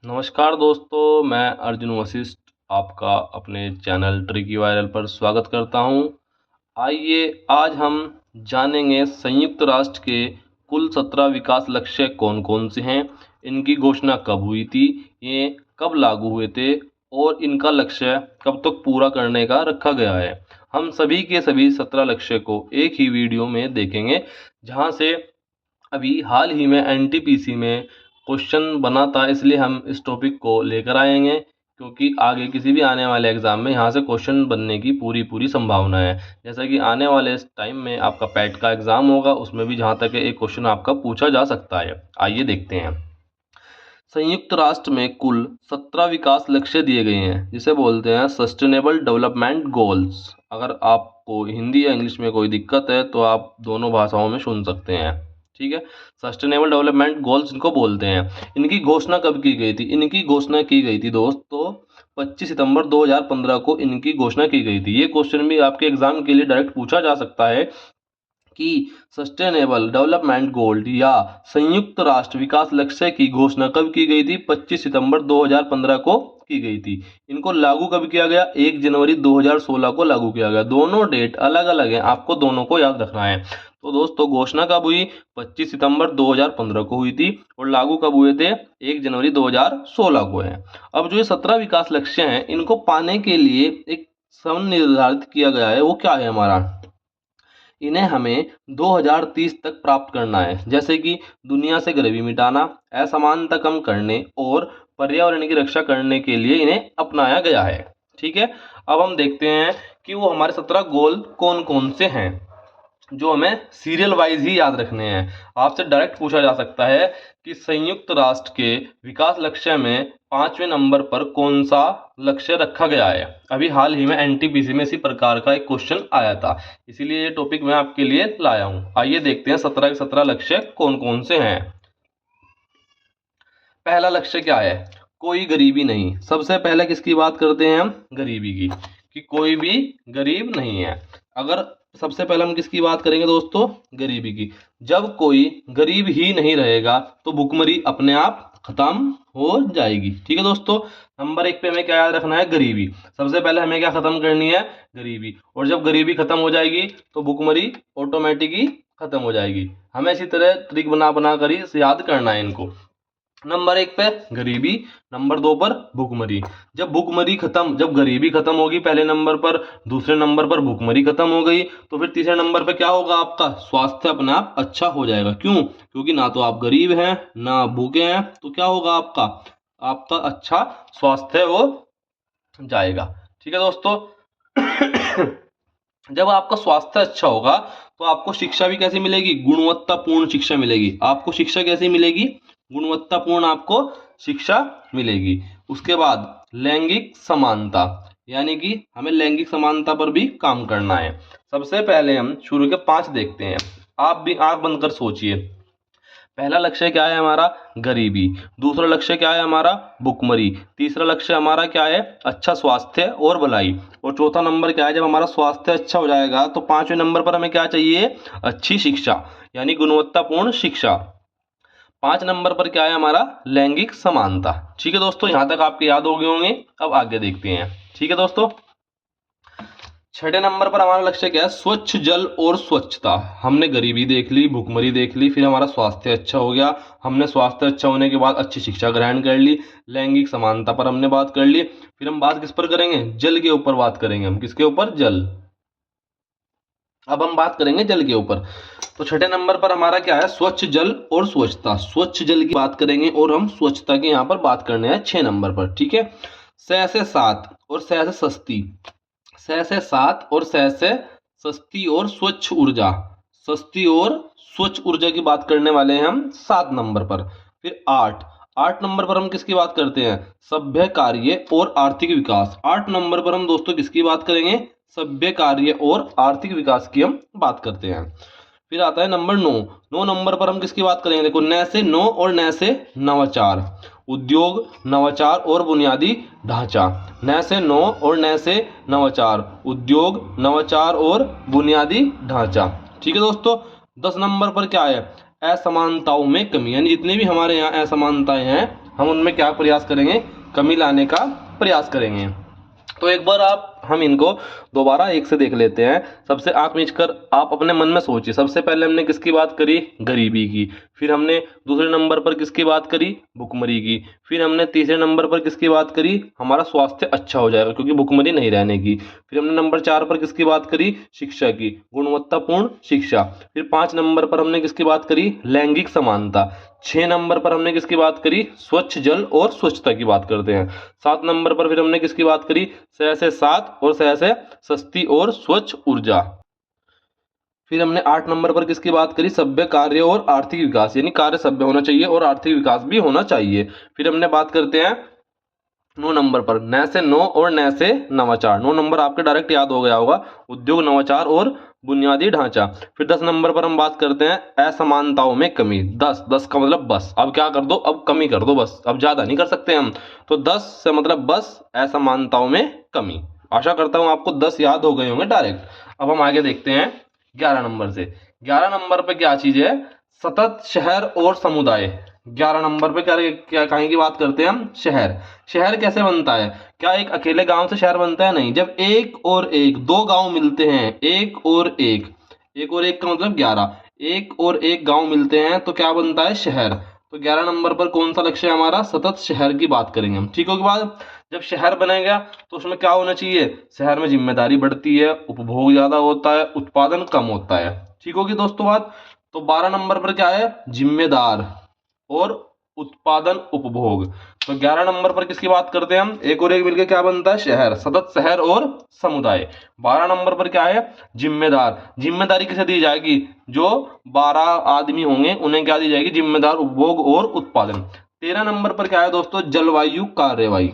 नमस्कार दोस्तों, मैं अर्जुन वशिष्ठ आपका अपने चैनल ट्रिकी वायरल पर स्वागत करता हूं। आइए आज हम जानेंगे संयुक्त राष्ट्र के कुल 17 विकास लक्ष्य कौन-कौन से हैं, इनकी घोषणा कब हुई थी, ये कब लागू हुए थे और इनका लक्ष्य कब तक पूरा करने का रखा गया है। हम सभी के सभी 17 लक्ष्य को एक ही वीडियो में देखेंगे, जहां से अभी हाल ही में एनटीपीसी में क्वेश्चन बना था, इसलिए हम इस टॉपिक को लेकर आएंगे क्योंकि आगे किसी भी आने वाले एग्जाम में यहाँ से क्वेश्चन बनने की पूरी संभावना है। जैसा कि आने वाले टाइम में आपका पैट का एग्जाम होगा, उसमें भी जहाँ तक एक क्वेश्चन आपका पूछा जा सकता है। आइए देखते हैं। संयुक्त राष्ट्र में कुल 17 विकास लक्ष्य दिए गए हैं, जिसे बोलते हैं सस्टेनेबल डेवलपमेंट गोल्स। अगर आपको हिंदी या इंग्लिश में कोई दिक्कत है तो आप दोनों भाषाओं में सुन सकते हैं। ठीक है, सस्टेनेबल डेवलपमेंट गोल्स इनको बोलते हैं। इनकी घोषणा कब की गई थी? इनकी घोषणा की गई थी दोस्तों 25 सितंबर 2015 को इनकी घोषणा की गई थी। ये क्वेश्चन भी आपके एग्जाम के लिए डायरेक्ट पूछा जा सकता है कि सस्टेनेबल डेवलपमेंट गोल या संयुक्त राष्ट्र विकास लक्ष्य की घोषणा कब की गई थी? 25 सितंबर 2015 को की गई थी। इनको लागू कब किया गया? 1 जनवरी 2016 को लागू किया गया। दोनों डेट अलग अलग हैं, आपको दोनों को याद रखना है। तो दोस्तों घोषणा कब हुई? 25 सितंबर 2015 को हुई थी और लागू कब हुए थे? 1 जनवरी 2016 को है। अब जो ये 17 विकास लक्ष्य हैं, इनको पाने के लिए एक समय निर्धारित किया गया है। वो क्या है हमारा? इन्हें हमें 2030 तक प्राप्त करना है। जैसे कि दुनिया से गरीबी मिटाना, असमानता कम करने और पर्यावरण की रक्षा करने के लिए इन्हें अपनाया गया है। ठीक है, अब हम देखते हैं कि वो हमारे 17 गोल कौन कौन से हैं, जो हमें सीरियल वाइज ही याद रखने हैं। आपसे डायरेक्ट पूछा जा सकता है कि संयुक्त राष्ट्र के विकास लक्ष्य में 5वें नंबर पर कौन सा लक्ष्य रखा गया है। अभी हाल ही में एनटीपीसी में इसी प्रकार का एक क्वेश्चन आया था, इसीलिए ये टॉपिक मैं आपके लिए लाया हूं। आइए देखते हैं 17 के 17 लक्ष्य कौन कौन से हैं। पहला लक्ष्य क्या है? कोई गरीबी नहीं। सबसे पहले किसकी बात करते हैं हम? गरीबी की, कि कोई भी गरीब नहीं है। अगर सबसे पहले हम किसकी बात करेंगे दोस्तों? गरीबी की। जब कोई गरीब ही नहीं रहेगा तो भुखमरी अपने आप खत्म हो जाएगी। ठीक है दोस्तों, नंबर 1 पे हमें क्या याद रखना है? गरीबी। सबसे पहले हमें क्या खत्म करनी है? गरीबी। और जब गरीबी खत्म हो जाएगी तो भुखमरी ऑटोमेटिक ही खत्म हो जाएगी। हमें इसी तरह ट्रिक बना बना कर ही याद करना है इनको। नंबर 1 पे गरीबी, नंबर 2 पर भूखमरी। जब गरीबी खत्म होगी पहले नंबर पर, दूसरे नंबर पर भूखमरी खत्म हो गई, तो फिर तीसरे नंबर पे क्या होगा? आपका स्वास्थ्य अपने आप अच्छा हो जाएगा। क्यों? क्योंकि ना तो आप गरीब हैं ना भूखे हैं, तो क्या होगा? आपका अच्छा स्वास्थ्य हो जाएगा। ठीक है दोस्तों, जब आपका स्वास्थ्य अच्छा होगा तो आपको शिक्षा भी कैसी मिलेगी? गुणवत्तापूर्ण शिक्षा मिलेगी। आपको शिक्षा कैसी मिलेगी? गुणवत्तापूर्ण आपको शिक्षा मिलेगी। उसके बाद लैंगिक समानता, यानी कि हमें लैंगिक समानता पर भी काम करना है। सबसे पहले हम शुरू के 5 देखते हैं। आप भी आंख बंद कर सोचिए। पहला लक्ष्य क्या है हमारा? गरीबी। दूसरा लक्ष्य क्या है हमारा? भुखमरी। तीसरा लक्ष्य हमारा क्या है? अच्छा स्वास्थ्य और भलाई। और चौथा नंबर क्या है? जब हमारा स्वास्थ्य अच्छा हो जाएगा तो 5वें नंबर पर हमें क्या चाहिए? अच्छी शिक्षा, यानी गुणवत्तापूर्ण शिक्षा। 5 नंबर पर क्या है हमारा? लैंगिक समानता। ठीक है दोस्तों, यहां तक आपके याद हो गए होंगे। अब आगे देखते हैं। ठीक है दोस्तों, 6ठे नंबर पर हमारा लक्ष्य क्या है? स्वच्छ जल और स्वच्छता। हमने गरीबी देख ली, भुखमरी देख ली, फिर हमारा स्वास्थ्य अच्छा हो गया। हमने स्वास्थ्य अच्छा होने के बाद अच्छी शिक्षा ग्रहण कर ली, लैंगिक समानता पर हमने बात कर ली। फिर हम बात किस पर करेंगे? जल के ऊपर बात करेंगे हम। किसके ऊपर? जल। अब हम बात करेंगे जल के ऊपर। तो 6ठे नंबर पर हमारा क्या है? स्वच्छ जल और स्वच्छता। स्वच्छ जल की बात करेंगे और हम स्वच्छता की यहाँ पर बात करने हैं 6 नंबर पर। ठीक है, 6 से 7 और 6 से सस्ती, 6 से 7 और 6 से सस्ती और स्वच्छ ऊर्जा। सस्ती और स्वच्छ ऊर्जा की बात करने वाले हैं हम 7 नंबर पर। फिर 8 नंबर पर हम किसकी बात करते हैं? सभ्य कार्य और आर्थिक विकास। 8 नंबर पर हम दोस्तों किसकी बात करेंगे? सभ्य कार्य और आर्थिक विकास की हम बात करते हैं। फिर आता है नंबर 9। 9 नंबर पर हम किसकी बात करेंगे? देखो, न से 9 और न से नवाचार। उद्योग, नवाचार और बुनियादी ढांचा। न से 9 और न से नवाचार, उद्योग, नवाचार और बुनियादी ढांचा। ठीक है दोस्तों, 10 नंबर पर क्या है? असमानताओं में कमी, यानी जितने भी हमारे यहाँ असमानताएं हैं हम उनमें क्या प्रयास करेंगे, कमी लाने का प्रयास करेंगे। तो एक बार हम इनको दोबारा एक से देख लेते हैं। सबसे आंख मीच कर आप अपने मन में सोचिए, सबसे पहले हमने किसकी बात करी, गरीबी की। फिर हमने दूसरे नंबर पर किसकी बात करी, भुखमरी की। फिर हमने तीसरे नंबर पर किसकी बात करी, हमारा स्वास्थ्य अच्छा हो जाएगा क्योंकि भुखमरी नहीं रहने की। फिर हमने नंबर 4 पर किसकी बात करी, शिक्षा की, गुणवत्तापूर्ण शिक्षा। फिर 5 नंबर पर हमने किसकी बात करी, लैंगिक समानता। 6 नंबर पर हमने किसकी बात करी, स्वच्छ जल और स्वच्छता की बात करते हैं। 7 नंबर पर फिर हमने किसकी बात करी, 6 से 7 और 6 से सस्ती और स्वच्छ ऊर्जा। फिर हमने 8 नंबर पर किसकी बात करी, सभ्य कार्य और आर्थिक विकास, यानी कार्य सभ्य होना चाहिए और आर्थिक विकास भी होना चाहिए। फिर हमने बात करते हैं 9 नंबर पर, न से नो और न से नवाचार। 9 नंबर आपके डायरेक्ट याद हो गया होगा, उद्योग, नवाचार और बुनियादी ढांचा। फिर 10 नंबर पर हम बात करते हैं असमानताओं में कमी। 10 का मतलब बस, अब क्या कर दो, अब कमी कर दो, बस अब ज्यादा नहीं कर सकते हम। तो 10 से मतलब बस असमानताओं में कमी। आशा करता हूं आपको 10 याद हो गए होंगे डायरेक्ट। अब हम आगे देखते हैं 11 नंबर से। 11 नंबर पे क्या चीज है, सतत शहर और समुदाय। 11 नंबर पे क्या क्या कहीं की बात करते हैं हम, शहर। शहर कैसे बनता है, क्या एक अकेले गांव से शहर बनता है, नहीं। जब एक और एक, दो गांव मिलते हैं, एक और एक, एक और एक का मतलब 11, एक और एक गांव मिलते हैं तो क्या बनता है, शहर। तो 11 नंबर पर कौन सा लक्ष्य है हमारा, सतत शहर की बात करेंगे हम। ठीक होगी बात। जब शहर बनेगा तो उसमें क्या होना चाहिए, शहर में जिम्मेदारी बढ़ती है, उपभोग ज्यादा होता है, उत्पादन कम होता है। ठीक होगी दोस्तों बात। तो 12 नंबर पर क्या है, जिम्मेदार और उत्पादन उपभोग। तो 11 नंबर पर किसकी बात करते हैं हम, एक और एक मिलकर क्या बनता है, शहर, सतत शहर और समुदाय। 12 नंबर पर क्या है, जिम्मेदार। जिम्मेदारी किसे दी जाएगी, जो 12 आदमी होंगे उन्हें क्या दी जाएगी, जिम्मेदार उपभोग और उत्पादन। 13 नंबर पर क्या है दोस्तों, जलवायु कार्यवाही।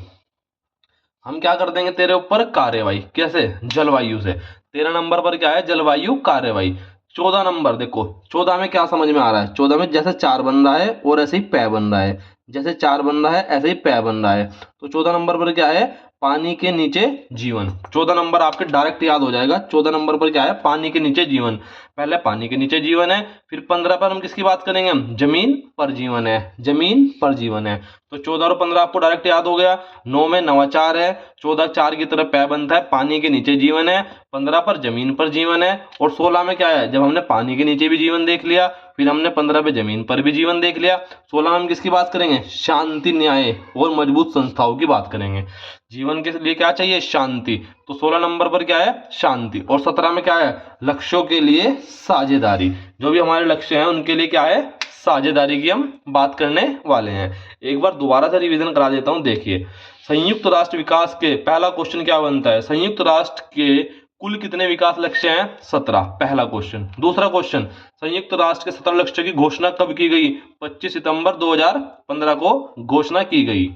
हम क्या कर देंगे तेरे ऊपर कार्यवाही, कैसे, जलवायु से। 13 नंबर पर क्या है, जलवायु कार्यवाही। 14 नंबर देखो, 14 में क्या समझ में आ रहा है, 14 में जैसे 4 बन रहा है और ऐसे ही पै बन रहा है, जैसे 4 बन रहा है ऐसे ही पै बन रहा है। तो 14 नंबर पर क्या है, पानी के नीचे जीवन। 14 नंबर आपके डायरेक्ट याद हो जाएगा। 14 नंबर पर क्या है, पानी के नीचे जीवन। पहले पानी के नीचे जीवन है, फिर 15 पर हम किसकी बात करेंगे, हम जमीन पर जीवन है, जमीन पर जीवन है। तो 14 और 15 आपको डायरेक्ट याद हो गया। 9 में नवाचार है, 14 4 की तरफ पै बनता है, पानी के नीचे जीवन है, 15 पर जमीन पर जीवन है, और 16 में क्या है, जब हमने पानी के नीचे भी जीवन देख लिया, फिर हमने 15 पे जमीन पर भी जीवन देख लिया, 16 में हम किसकी बात करेंगे, शांति, न्याय और मजबूत संस्थाओं की बात करेंगे। जीवन के लिए क्या चाहिए, शांति। तो 16 नंबर पर क्या है, शांति। और 17 में क्या है, लक्ष्यों के लिए साझेदारी। जो भी हमारे लक्ष्य हैं उनके लिए क्या है, साझेदारी की हम बात करने वाले हैं। एक बार दोबारा से रिवीजन करा देता हूं, देखिए। संयुक्त राष्ट्र विकास के पहला क्वेश्चन क्या बनता है, संयुक्त राष्ट्र के कुल कितने विकास लक्ष्य हैं, 17, पहला क्वेश्चन। दूसरा क्वेश्चन, संयुक्त राष्ट्र के 17 लक्ष्य की घोषणा कब की गई, 25 सितंबर 2015 को घोषणा की गई।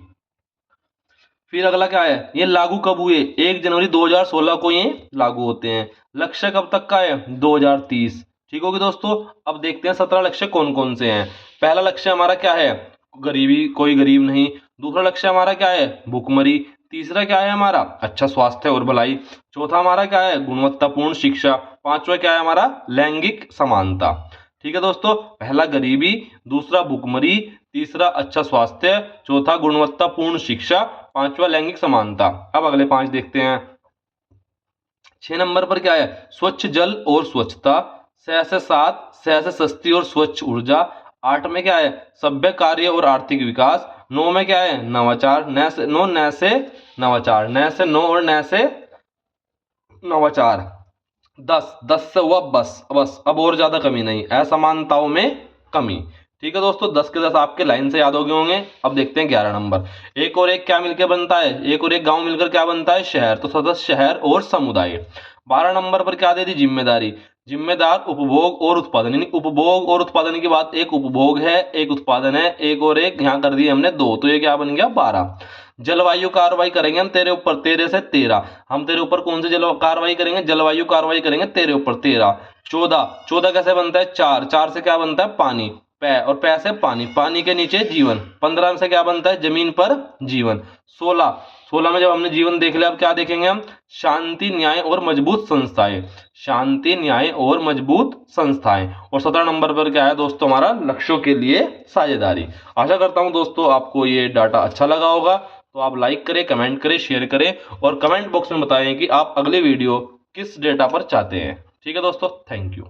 फिर अगला क्या है, ये लागू कब हुए, 1 जनवरी 2016 को ये लागू होते हैं। लक्ष्य कब तक का है, 2030। ठीक होगी दोस्तों। अब देखते हैं 17 लक्ष्य कौन कौन से हैं। पहला लक्ष्य हमारा क्या है, गरीबी, कोई गरीब नहीं। दूसरा लक्ष्य हमारा क्या है, भूखमरी। तीसरा क्या है हमारा, अच्छा स्वास्थ्य और भलाई। चौथा हमारा क्या है, गुणवत्तापूर्ण शिक्षा। पांचवा क्या है हमारा, लैंगिक समानता। ठीक है दोस्तों, पहला गरीबी, दूसरा भूखमरी, तीसरा अच्छा स्वास्थ्य, चौथा गुणवत्तापूर्ण शिक्षा, पांचवा लैंगिक समानता। अब अगले 5 देखते हैं। 6 नंबर पर क्या है, स्वच्छ जल और स्वच्छता। 6 से 7, 6 से सस्ती और स्वच्छ ऊर्जा। 8 में क्या है, सभ्य कार्य और आर्थिक विकास। 9 में क्या है, नवाचार। न से नवाचार, न से नो और न से नवाचार। 10 से हुआ बस, अब और ज्यादा कमी नहीं, असमानताओं में कमी। ठीक है दोस्तों, 10 के 10 आपके लाइन से याद हो गए होंगे। अब देखते हैं 11 नंबर। एक और एक क्या मिलकर बनता है, एक और एक गांव मिलकर क्या बनता है, शहर। तो सदस्य शहर और समुदाय। 12 नंबर पर क्या दे दी, जिम्मेदारी। जिम्मेदार उपभोग और उत्पादन, यानी उपभोग और उत्पादन की बात, एक उपभोग है एक उत्पादन है, एक और एक यहाँ कर दिए हमने 2, तो ये क्या बन गया 12। जलवायु कार्रवाई करेंगे हम तेरे ऊपर, 13 से 13। हम तेरे ऊपर कौन सी जल कार्रवाई करेंगे, जलवायु कार्रवाई करेंगे तेरे ऊपर 13। 14 कैसे बनता है, 4 से क्या बनता है, पानी। और पै से पानी, पानी के नीचे जीवन। 15 से क्या बनता है, जमीन पर जीवन। 16 में जब हमने जीवन देख लिया, अब क्या देखेंगे हम, शांति, न्याय और मजबूत संस्थाएं। शांति, न्याय और मजबूत संस्थाएं। और 17 नंबर पर क्या है दोस्तों, हमारा लक्ष्यों के लिए साझेदारी। आशा करता हूं दोस्तों आपको ये डाटा अच्छा लगा होगा, तो आप लाइक करें, कमेंट करें, शेयर करें और कमेंट बॉक्स में बताएं कि आप अगले वीडियो किस डेटा पर चाहते हैं। ठीक है दोस्तों, थैंक यू।